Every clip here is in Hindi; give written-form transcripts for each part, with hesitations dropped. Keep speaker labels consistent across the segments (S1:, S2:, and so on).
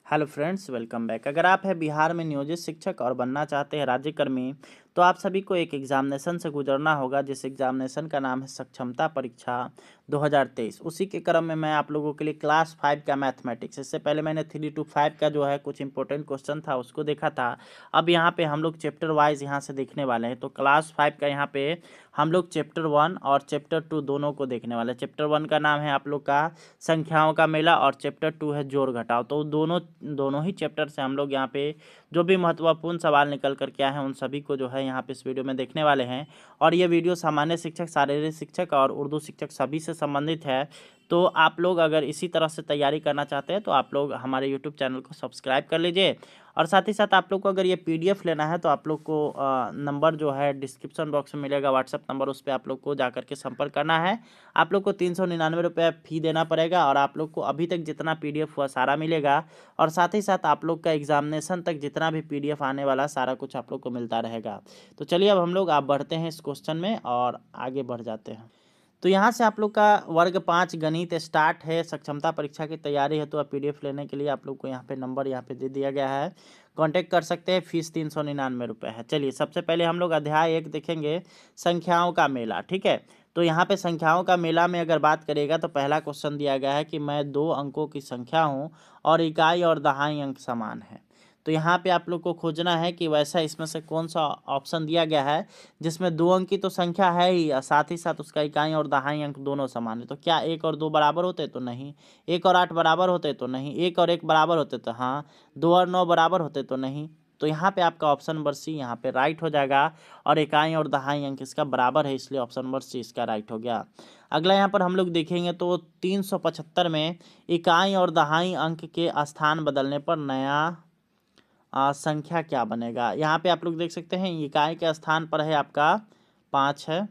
S1: Hello friends, welcome back. अगर आप हैं बिहार में नियोजित शिक्षक और बनना चाहते हैं राज्यकर्मी, तो आप सभी को एक एग्जामिनेशन से गुजरना होगा, जिस एग्जामिनेशन का नाम है सक्षमता परीक्षा 2023। उसी के क्रम में मैं आप लोगों के लिए क्लास 5 का मैथमेटिक्स, इससे पहले मैंने 3 to 5 का जो है कुछ इंपॉर्टेंट क्वेश्चन था उसको देखा था। अब यहाँ पे हम लोग चैप्टर वाइज यहाँ से देखने वाले हैं। तो क्लास 5 का यहाँ पे हम लोग चैप्टर 1 और चैप्टर 2 दोनों को देखने वाले हैं। चैप्टर 1 का नाम है आप लोग का संख्याओं का मेला और चैप्टर 2 है जोड़ घटाव। तो दोनों ही चैप्टर से हम लोग यहाँ पे जो भी महत्वपूर्ण सवाल निकल कर के आए हैं उन सभी को जो है यहाँ पे इस वीडियो में देखने वाले हैं। और ये वीडियो सामान्य शिक्षक, शारीरिक शिक्षक और उर्दू शिक्षक सभी से संबंधित है। तो आप लोग अगर इसी तरह से तैयारी करना चाहते हैं तो आप लोग हमारे यूट्यूब चैनल को सब्सक्राइब कर लीजिए। और साथ ही साथ आप लोग को अगर ये पीडीएफ लेना है तो आप लोग को नंबर जो है डिस्क्रिप्शन बॉक्स में मिलेगा, व्हाट्सएप नंबर, उस पर आप लोग को जाकर के संपर्क करना है। आप लोग को 399 रुपये फ़ी देना पड़ेगा और आप लोग को अभी तक जितना पीडीएफ हुआ सारा मिलेगा। और साथ ही साथ आप लोग का एग्जामिनेशन तक जितना भी पीडीएफ आने वाला सारा कुछ आप लोग को मिलता रहेगा। तो चलिए अब हम लोग आप बढ़ते हैं इस क्वेश्चन में और आगे बढ़ जाते हैं। तो यहाँ से आप लोग का वर्ग 5 गणित स्टार्ट है। सक्षमता परीक्षा की तैयारी है तो आप पीडीएफ लेने के लिए आप लोग को यहाँ पे नंबर यहाँ पे दे दिया गया है, कांटेक्ट कर सकते हैं। फीस 399 रुपये है। चलिए सबसे पहले हम लोग अध्याय 1 देखेंगे, संख्याओं का मेला। ठीक है, तो यहाँ पे संख्याओं का मेला में अगर बात करेगा तो पहला क्वेश्चन दिया गया है कि मैं 2 अंकों की संख्या हूँ और इकाई और दहाई अंक समान है। तो यहाँ पे आप लोग को खोजना है कि वैसा इसमें से कौन सा ऑप्शन दिया गया है जिसमें 2 अंक की तो संख्या है ही और साथ ही साथ उसका इकाई और दहाई अंक दोनों समान है। तो क्या 1 और 2 बराबर होते? तो नहीं। 1 और 8 बराबर होते? तो नहीं। 1 और 1 बराबर होते? तो हाँ। 2 और 9 बराबर होते? तो नहीं। तो यहाँ पे आपका ऑप्शन नंबर सी यहाँ पे राइट हो जाएगा और इकाई और दहाई अंक इसका बराबर है, इसलिए ऑप्शन नंबर सी इसका राइट हो गया। अगला यहाँ पर हम लोग देखेंगे तो 375 में इकाई और दहाई अंक के स्थान बदलने पर नया संख्या क्या बनेगा। यहाँ पे आप लोग देख सकते हैं इकाई के स्थान पर है आपका 5 है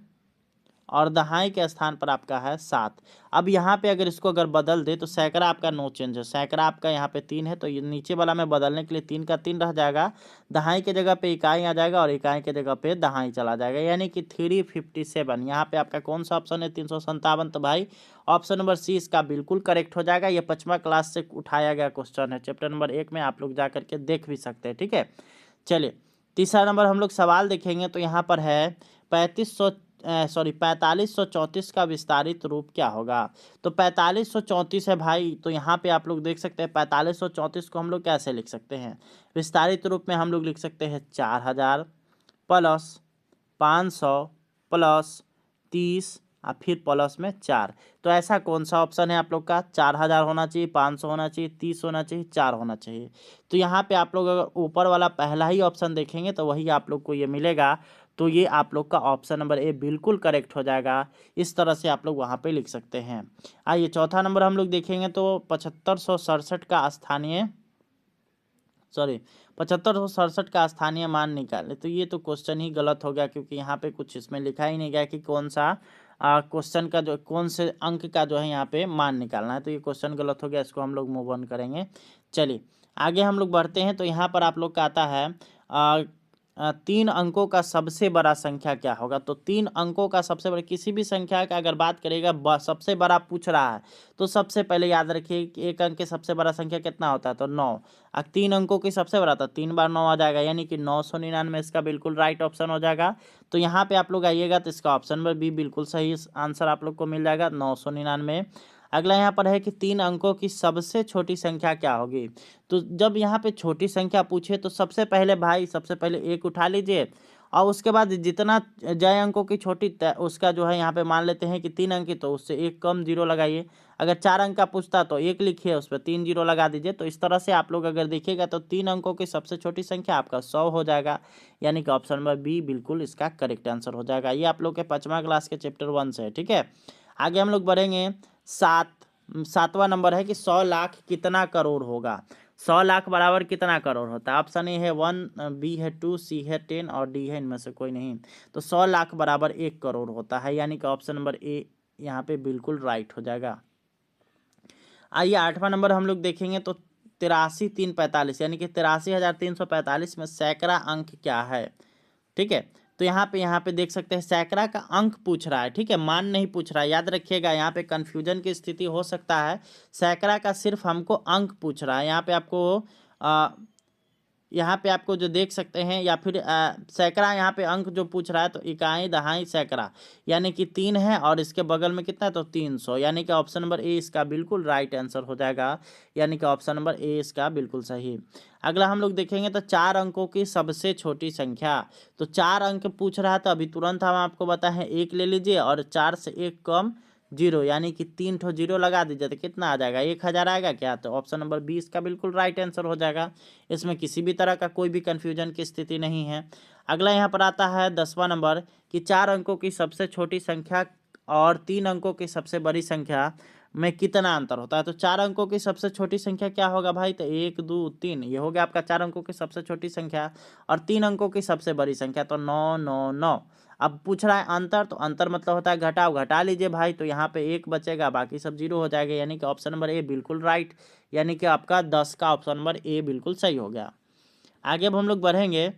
S1: और दहाई के स्थान पर आपका है 7। अब यहाँ पे अगर इसको अगर बदल दे तो सैकड़ा आपका नो चेंज है। सैकड़ा आपका यहाँ पे 3 है तो ये नीचे वाला में बदलने के लिए 3 का 3 रह जाएगा, दहाई के जगह पे इकाई आ जाएगा और इकाई के जगह पे दहाई चला जाएगा, यानी कि 357। यहाँ पे आपका कौन सा ऑप्शन है? 357। तो भाई ऑप्शन नंबर सी इसका बिल्कुल करेक्ट हो जाएगा। ये 5वां क्लास से उठाया गया क्वेश्चन है, चैप्टर नंबर 1 में आप लोग जा करके देख भी सकते हैं। ठीक है, चलिए तीसरा नंबर हम लोग सवाल देखेंगे तो यहाँ पर है 4534 का विस्तारित रूप क्या होगा। तो 4534 है भाई, तो यहाँ पे आप लोग देख सकते हैं 4534 को हम लोग कैसे लिख सकते हैं। विस्तारित रूप में हम लोग लिख सकते हैं 4000 प्लस 500 प्लस 30 और फिर प्लस में 4। तो ऐसा कौन सा ऑप्शन है आप लोग का? 4000 होना चाहिए, 500 होना चाहिए, 30 होना चाहिए, 4 होना चाहिए। तो यहाँ पे आप लोग अगर ऊपर वाला पहला ही ऑप्शन देखेंगे तो वही आप लोग को ये मिलेगा। तो ये आप लोग का ऑप्शन नंबर ए बिल्कुल करेक्ट हो जाएगा। इस तरह से आप लोग वहाँ पे लिख सकते हैं। आइए चौथा नंबर हम लोग देखेंगे तो 7567 का स्थानीय 7567 का स्थानीय मान निकालें। तो ये तो क्वेश्चन ही गलत हो गया, क्योंकि यहाँ पे कुछ इसमें लिखा ही नहीं गया कि कौन सा क्वेश्चन का जो कौन से अंक का जो है यहाँ पे मान निकालना है। तो ये क्वेश्चन गलत हो गया, इसको हम लोग मूव ऑन करेंगे। चलिए आगे हम लोग बढ़ते हैं। तो यहाँ पर आप लोग का आता है 3 अंकों का सबसे बड़ा संख्या क्या होगा। तो 3 अंकों का सबसे बड़ा, किसी भी संख्या का अगर बात करेगा सबसे बड़ा पूछ रहा है तो सबसे पहले याद रखिए कि 1 अंक के सबसे बड़ा संख्या कितना होता है? तो 9। अब 3 अंकों की सबसे बड़ा था, 3 बार 9 आ जाएगा, यानी कि 999 इसका बिल्कुल राइट ऑप्शन हो जाएगा। तो यहाँ पे आप लोग आइएगा तो इसका ऑप्शन नंबर बी बिल्कुल सही आंसर आप लोग को मिल जाएगा, 999। अगला यहाँ पर है कि 3 अंकों की सबसे छोटी संख्या क्या होगी। तो जब यहाँ पे छोटी संख्या पूछे तो सबसे पहले भाई सबसे पहले 1 उठा लीजिए और उसके बाद जितना जय अंकों की छोटी उसका जो है यहाँ पे मान लेते हैं कि 3 अंक की, तो उससे 1 कम 0 लगाइए। अगर 4 अंक का पूछता तो 1 लिखिए, उस पर 3 0 लगा दीजिए। तो इस तरह से आप लोग अगर देखिएगा तो 3 अंकों की सबसे छोटी संख्या आपका 100 हो जाएगा, यानी कि ऑप्शन नंबर बी बिल्कुल इसका करेक्ट आंसर हो जाएगा। ये आप लोग के 5वां क्लास के चैप्टर 1 से है। ठीक है, आगे हम लोग बढ़ेंगे। 7वां नंबर है कि 100 लाख कितना करोड़ होगा। 100 लाख बराबर कितना करोड़ होता है? ऑप्शन ए है 1, बी है 2, सी है 10 और डी है इनमें से कोई नहीं। तो 100 लाख बराबर 1 करोड़ होता है, यानी कि ऑप्शन नंबर ए यहाँ पे बिल्कुल राइट हो जाएगा। आइए 8वां नंबर हम लोग देखेंगे तो 83,345, यानी कि 83,345 में सैकड़ा अंक क्या है। ठीक है, तो यहाँ पे देख सकते हैं सैकड़ा का अंक पूछ रहा है, ठीक है, मान नहीं पूछ रहा है। याद रखिएगा, यहाँ पे कन्फ्यूजन की स्थिति हो सकता है। सैकड़ा का सिर्फ हमको अंक पूछ रहा है। यहाँ पे आपको जो देख सकते हैं, या फिर सैकड़ा यहाँ पे अंक जो पूछ रहा है, तो इकाई दहाई सैकड़ा यानी कि 3 है, और इसके बगल में कितना है, तो 300, यानी कि ऑप्शन नंबर ए इसका बिल्कुल राइट आंसर हो जाएगा, यानी कि ऑप्शन नंबर ए इसका बिल्कुल सही। अगला हम लोग देखेंगे तो 4 अंकों की सबसे छोटी संख्या। तो 4 अंक पूछ रहा था, अभी तुरंत हम आपको बताएं 1 ले लीजिए, और 4 से 1 कम 0, यानी कि 3 ठो 0 लगा दीजिए तो कितना आ जाएगा, 1000 आएगा क्या, तो ऑप्शन नंबर 20 का बिल्कुल राइट आंसर हो जाएगा। इसमें किसी भी तरह का कोई भी कन्फ्यूजन की स्थिति नहीं है। अगला यहाँ पर आता है 10वां नंबर कि 4 अंकों की सबसे छोटी संख्या और 3 अंकों की सबसे बड़ी संख्या में कितना अंतर होता है। तो 4 अंकों की सबसे छोटी संख्या क्या होगा भाई, तो 1 2 3, ये हो गया आपका 4 अंकों की सबसे छोटी संख्या, और 3 अंकों की सबसे बड़ी संख्या तो 9 9 9। अब पूछ रहा है अंतर, तो अंतर मतलब होता है घटाओ, घटा लीजिए भाई, तो यहाँ पे 1 बचेगा, बाकी सब 0 हो जाएगा, यानी कि ऑप्शन नंबर ए बिल्कुल राइट, यानी कि आपका 10 का ऑप्शन नंबर ए बिल्कुल सही हो गया। आगे अब हम लोग बढ़ेंगे,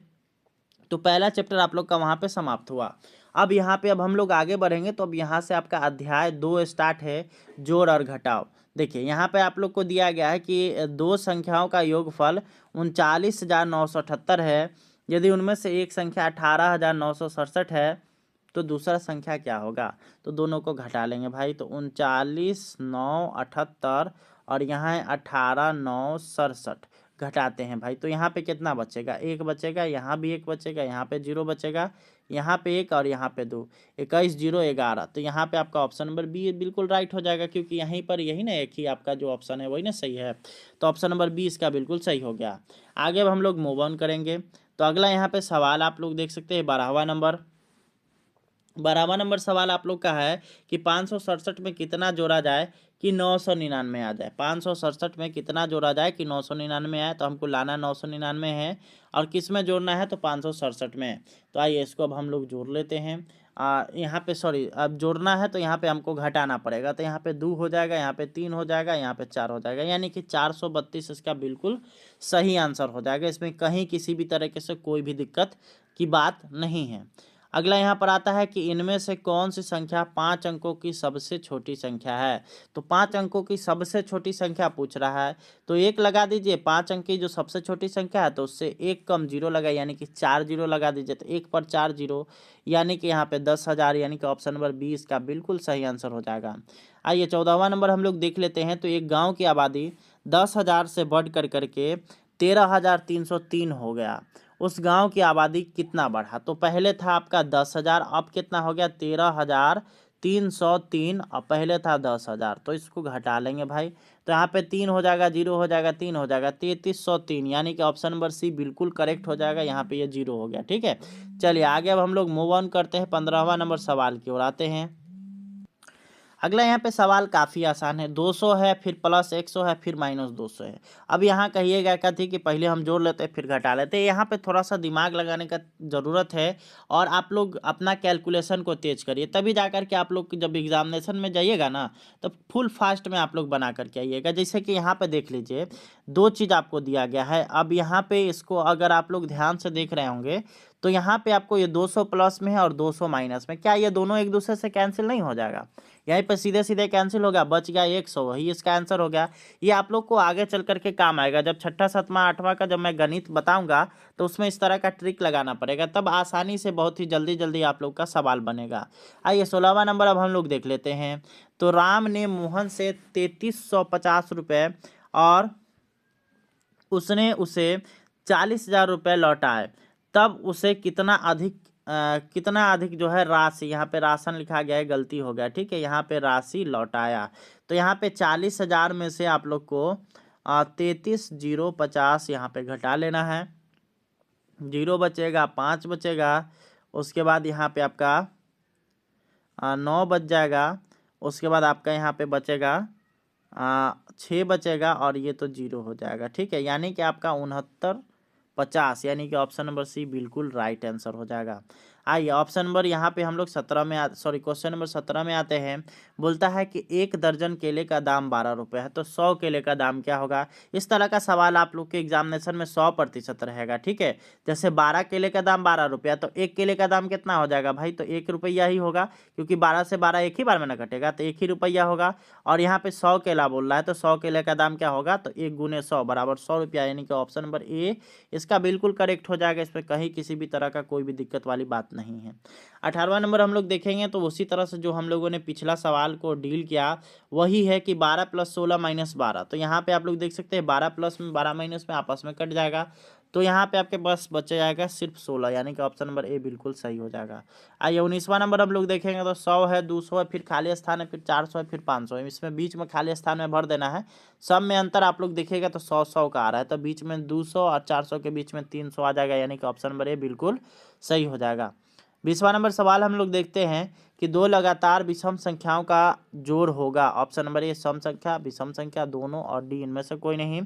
S1: तो पहला चैप्टर आप लोग का वहाँ पे समाप्त हुआ। अब हम लोग आगे बढ़ेंगे, तो अब यहाँ से आपका अध्याय 2 स्टार्ट है, जोड़ और घटाव। देखिए यहाँ पे आप लोग को दिया गया है कि दो संख्याओं का योगफल 39,978 है। यदि उनमें से एक संख्या 18,967 है तो दूसरा संख्या क्या होगा। तो दोनों को घटा लेंगे भाई, तो 39,978 और यहाँ है 18,967, घटाते हैं भाई, तो यहाँ पे कितना बचेगा, 1 बचेगा, यहाँ भी 1 बचेगा, यहाँ पे 0 बचेगा, यहाँ पे 1 और यहाँ पे 2, 21 0 11। तो यहाँ पे आपका ऑप्शन नंबर बी बिल्कुल राइट हो जाएगा, क्योंकि यहीं पर यही ना एक ही आपका जो ऑप्शन है वही ना सही है। तो ऑप्शन नंबर बी इसका बिल्कुल सही हो गया। आगे अब हम लोग मूव ऑन करेंगे, तो अगला यहाँ पे सवाल आप लोग देख सकते हैं 12वां नंबर सवाल आप लोग का है कि 567 में कितना जोड़ा जाए कि 999 आ जाए। 567 में कितना जोड़ा जाए कि 999 आए, तो हमको लाना 999 है, और किस में जोड़ना है, तो 567 में। तो आइए इसको अब हम लोग जोड़ लेते हैं। यहाँ पे सॉरी, अब जोड़ना है तो यहाँ पे हमको घटाना पड़ेगा, तो यहाँ पे 2 हो जाएगा, यहाँ पे 3 हो जाएगा, यहाँ पे 4 हो जाएगा, यानी कि 432 इसका बिल्कुल सही आंसर हो जाएगा। इसमें कहीं किसी भी तरीके से कोई भी दिक्कत की बात नहीं है। अगला यहाँ पर आता है कि इनमें से कौन सी संख्या 5 अंकों की सबसे छोटी संख्या है। तो 5 अंकों की सबसे छोटी संख्या पूछ रहा है, तो 1 लगा दीजिए। 5 अंक की जो सबसे छोटी संख्या है तो उससे 1 कम 0 लगा, यानी कि 4 0 लगा दीजिए, तो 1 पर 4 0, यानी कि यहाँ पे 10,000, यानी कि ऑप्शन नंबर 20 का बिल्कुल सही आंसर हो जाएगा। आइए 14वां नंबर हम लोग देख लेते हैं, तो एक गाँव की आबादी 10,000 से बढ़ करके 13,303 हो गया। उस गांव की आबादी कितना बढ़ा। तो पहले था आपका 10,000, अब कितना हो गया 13,303, और पहले था 10,000, तो इसको घटा लेंगे भाई, तो यहाँ पे 3 हो जाएगा, 0 हो जाएगा, 3 हो जाएगा, 3303, यानी कि ऑप्शन नंबर सी बिल्कुल करेक्ट हो जाएगा। यहाँ पे ये 0 हो गया, ठीक है। चलिए आगे अब हम लोग मूव ऑन करते हैं, 15वां नंबर सवाल की ओर आते हैं। अगला यहाँ पे सवाल काफ़ी आसान है, 200 है, फिर प्लस 100 है, फिर माइनस 200 है। अब यहाँ कहिएगा क्या थी कि पहले हम जोड़ लेते हैं फिर घटा लेते हैं। यहाँ पे थोड़ा सा दिमाग लगाने का ज़रूरत है, और आप लोग अपना कैलकुलेशन को तेज करिए, तभी जाकर के आप लोग जब एग्जामिनेशन में जाइएगा ना, तब फुल फास्ट में आप लोग बना करके आइएगा। जैसे कि यहाँ पे देख लीजिए, 2 चीज़ आपको दिया गया है। अब यहाँ पे इसको अगर आप लोग ध्यान से देख रहे होंगे, तो यहाँ पे आपको ये 200 प्लस में है और 200 माइनस में, क्या ये दोनों एक दूसरे से कैंसिल नहीं हो जाएगा। यहीं पे सीधे सीधे कैंसिल हो गया, बच गया 100, वही इसका आंसर हो गया। ये आप लोग को आगे चल करके काम आएगा, जब 6ठा 7वां 8वां का जब मैं गणित बताऊंगा, तो उसमें इस तरह का ट्रिक लगाना पड़ेगा, तब आसानी से बहुत ही जल्दी जल्दी आप लोग का सवाल बनेगा। आइए 16वां नंबर अब हम लोग देख लेते हैं। तो राम ने मोहन से 3350 रुपये और उसने उसे 40,000 रुपये लौटाए, तब उसे कितना अधिक जो है राशि, यहाँ पे राशन लिखा गया है, गलती हो गया, ठीक है, यहाँ पे राशि लौटाया। तो यहाँ पे 40,000 में से आप लोग को 33,050 यहाँ पे घटा लेना है, 0 बचेगा, 5 बचेगा, उसके बाद यहाँ पे आपका 9 बच जाएगा, उसके बाद आपका यहाँ पे बचेगा 6 बचेगा, और ये तो 0 हो जाएगा, ठीक है, यानी कि आपका 6950, यानी कि ऑप्शन नंबर सी बिल्कुल राइट आंसर हो जाएगा। आइए ऑप्शन नंबर यहाँ पे हम लोग 17 में क्वेश्चन नंबर 17 में आते हैं। बोलता है कि 1 दर्जन केले का दाम 12 रुपये है, तो 100 केले का दाम क्या होगा। इस तरह का सवाल आप लोग के एग्जामिनेशन में 100% रहेगा, ठीक है। जैसे 12 केले का दाम 12 रुपया, तो 1 केले का दाम कितना हो जाएगा भाई, तो 1 रुपया ही होगा, क्योंकि 12 से 12 एक ही बार में ना कटेगा, तो 1 ही रुपया होगा। और यहाँ पे 100 केला बोल रहा है, तो 100 केले का दाम क्या होगा, तो 1 गुने 100 बराबर 100 रुपया, यानी कि ऑप्शन नंबर ए इसका बिल्कुल करेक्ट हो जाएगा। इसमें कहीं किसी भी तरह का कोई भी दिक्कत वाली बात नहीं है। 18वां नंबर हम लोग देखेंगे तो उसी तरह से जो हम लोगों ने पिछला सवाल को डील किया वही है कि 12 + 16 - 12। तो यहाँ पे आप लोग देख सकते हैं 12 प्लस में 12 माइनस में आपस में कट जाएगा, तो यहाँ पे आपके पास बच जाएगा सिर्फ 16, यानी कि ऑप्शन नंबर ए बिल्कुल सही हो जाएगा। आइए 19वां नंबर हम लोग देखेंगे तो 100 है, 200 है, फिर खाली स्थान है, फिर 400 है, फिर 500 है। इसमें बीच में खाली स्थान में भर देना है। सब में अंतर आप लोग देखिएगा तो 100 का आ रहा है, तो बीच में 200 और 400 के बीच में 300 आ जाएगा, यानी कि ऑप्शन नंबर ए बिल्कुल सही हो जाएगा। 20वां नंबर सवाल हम लोग देखते हैं कि 2 लगातार विषम संख्याओं का जोड़ होगा। ऑप्शन नंबर ए सम संख्या, विषम संख्या, दोनों और डी इनमें से कोई नहीं।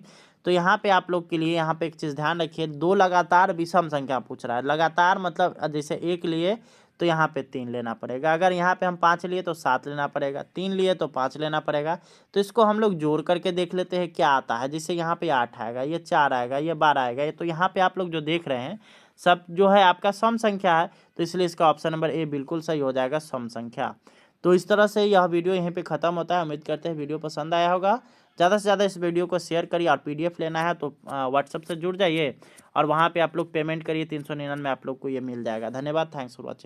S1: तो यहाँ पे आप लोग के लिए यहाँ पे एक चीज़ ध्यान रखिए, 2 लगातार विषम संख्या पूछ रहा है। लगातार मतलब जैसे 1 लिए तो यहाँ पे 3 लेना पड़ेगा, अगर यहाँ पे हम 5 लिए तो 7 लेना पड़ेगा, 3 लिए तो 5 लेना पड़ेगा। तो इसको हम लोग जोड़ करके देख लेते हैं क्या आता है। जैसे यहाँ पे 8 आएगा, ये 4 आएगा, ये 12 आएगा, ये तो यहाँ पे आप लोग जो देख रहे हैं सब जो है आपका सम संख्या है, तो इसलिए इसका ऑप्शन नंबर ए बिल्कुल सही हो जाएगा, सम संख्या। तो इस तरह से यह वीडियो यहीं पे ख़त्म होता है। उम्मीद करते हैं वीडियो पसंद आया होगा। ज़्यादा से ज़्यादा इस वीडियो को शेयर करिए, और पीडीएफ लेना है तो व्हाट्सएप से जुड़ जाइए और वहाँ पे आप लोग पेमेंट करिए, 399 में आप लोग को ये मिल जाएगा। धन्यवाद, थैंक्स फॉर वॉचिंग।